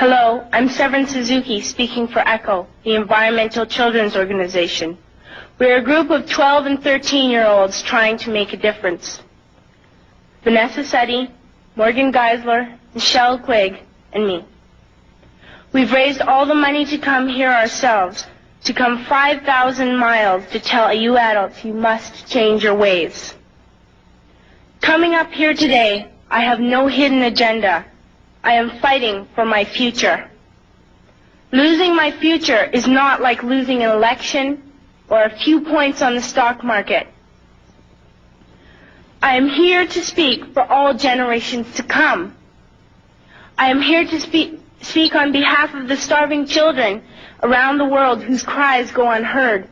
Hello, I'm Severin Suzuki speaking for ECHO, the Environmental Children's Organization. We're a group of 12 and 13-year-olds trying to make a difference. Vanessa Setti, Morgan Geisler, Michelle Quigg, and me. We've raised all the money to come here ourselves, to come 5,000 miles to tell you adults you must change your ways. Coming up here today, I have no hidden agenda. I am fighting for my future. Losing my future is not like losing an election or a few points on the stock market. I am here to speak for all generations to come. I am here to speak on behalf of the starving children around the world whose cries go unheard.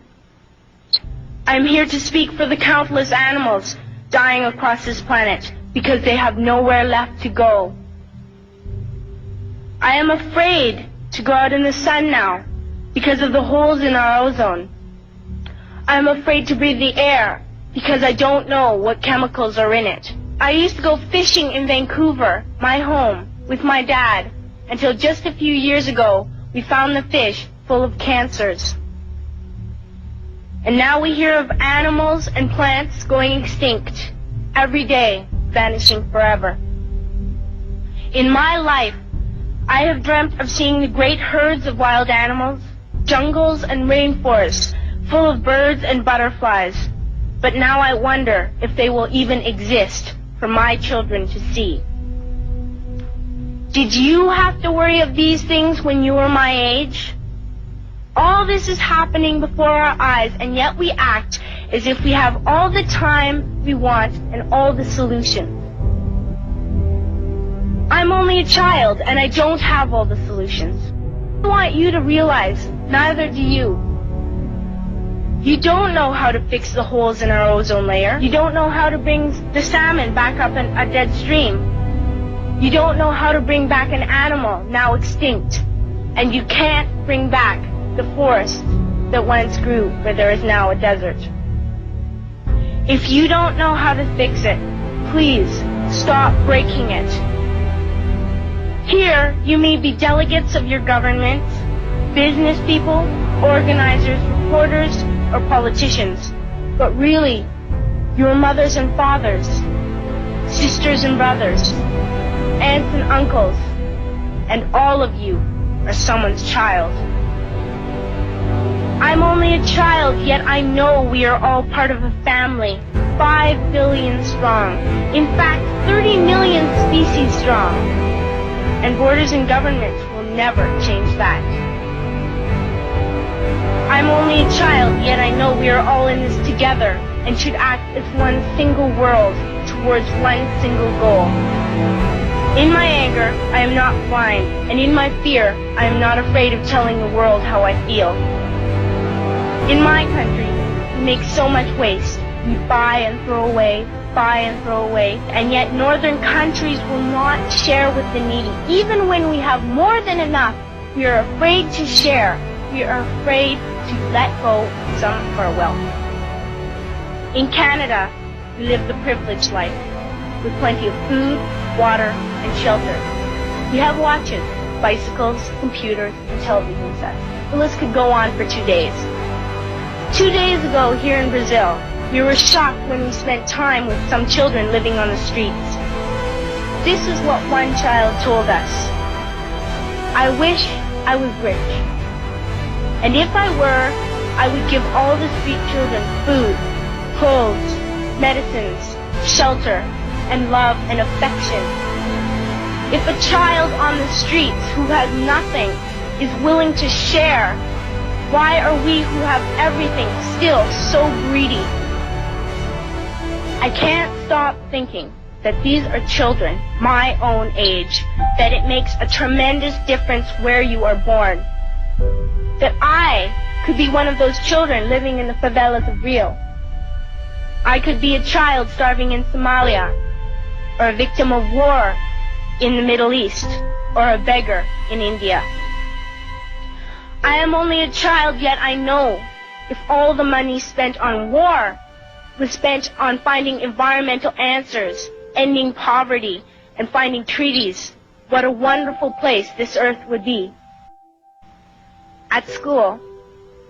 I am here to speak for the countless animals dying across this planet because they have nowhere left to go. I am afraid to go out in the sun now because of the holes in our ozone. I am afraid to breathe the air because I don't know what chemicals are in it. I used to go fishing in Vancouver, my home, with my dad, until just a few years ago we found the fish full of cancers. And now we hear of animals and plants going extinct, every day vanishing forever. In my life, I have dreamt of seeing the great herds of wild animals, jungles and rainforests full of birds and butterflies. But now I wonder if they will even exist for my children to see. Did you have to worry of these things when you were my age? All this is happening before our eyes, and yet we act as if we have all the time we want and all the solutions. I'm only a child, and I don't have all the solutions. I want you to realize, neither do you. You don't know how to fix the holes in our ozone layer. You don't know how to bring the salmon back up in a dead stream. You don't know how to bring back an animal now extinct. And you can't bring back the forest that once grew where there is now a desert. If you don't know how to fix it, please stop breaking it. Here, you may be delegates of your government, business people, organizers, reporters, or politicians, but really, your mothers and fathers, sisters and brothers, aunts and uncles, and all of you are someone's child. I'm only a child, yet I know we are all part of a family, 5 billion strong, in fact 30 million species strong, and borders and governments will never change that. I'm only a child, yet I know we are all in this together and should act as one single world towards one single goal. In my anger, I am not blind, and in my fear, I am not afraid of telling the world how I feel. In my country, we make so much waste. We buy and throw away, and yet northern countries will not share with the needy. Even when we have more than enough, we are afraid to share. We are afraid to let go of some of our wealth. In Canada, we live the privileged life, with plenty of food, water, and shelter. We have watches, bicycles, computers, and television sets. The list could go on for 2 days. 2 days ago, here in Brazil, we were shocked when we spent time with some children living on the streets. This is what one child told us. I wish I was rich. And if I were, I would give all the street children food, clothes, medicines, shelter, and love and affection. If a child on the streets who has nothing is willing to share, why are we who have everything still so greedy? I can't stop thinking that these are children my own age, that it makes a tremendous difference where you are born. That I could be one of those children living in the favelas of Rio. I could be a child starving in Somalia, or a victim of war in the Middle East, or a beggar in India. I am only a child, yet I know if all the money spent on war was spent on finding environmental answers, ending poverty, and finding treaties, what a wonderful place this earth would be. At school,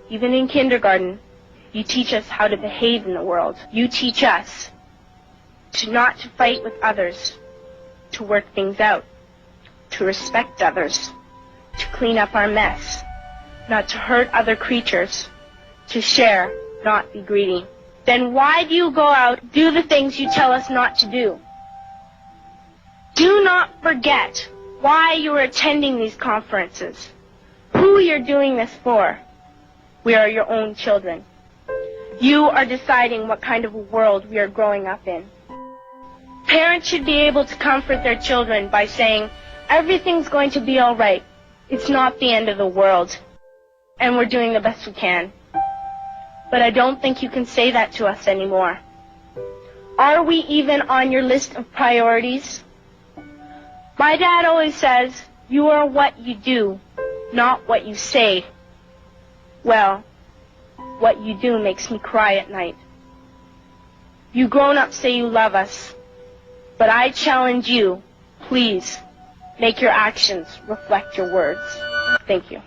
even in kindergarten, you teach us how to behave in the world. You teach us not to fight with others, to work things out, to respect others, to clean up our mess, not to hurt other creatures, to share, not be greedy. Then why do you go out, do the things you tell us not to do? Do not forget why you are attending these conferences, who you're doing this for. We are your own children. You are deciding what kind of a world we are growing up in. Parents should be able to comfort their children by saying, everything's going to be all right. It's not the end of the world. And we're doing the best we can. But I don't think you can say that to us anymore. Are we even on your list of priorities? My dad always says, you are what you do, not what you say. Well, what you do makes me cry at night. You grown-ups say you love us, but I challenge you, please, make your actions reflect your words. Thank you.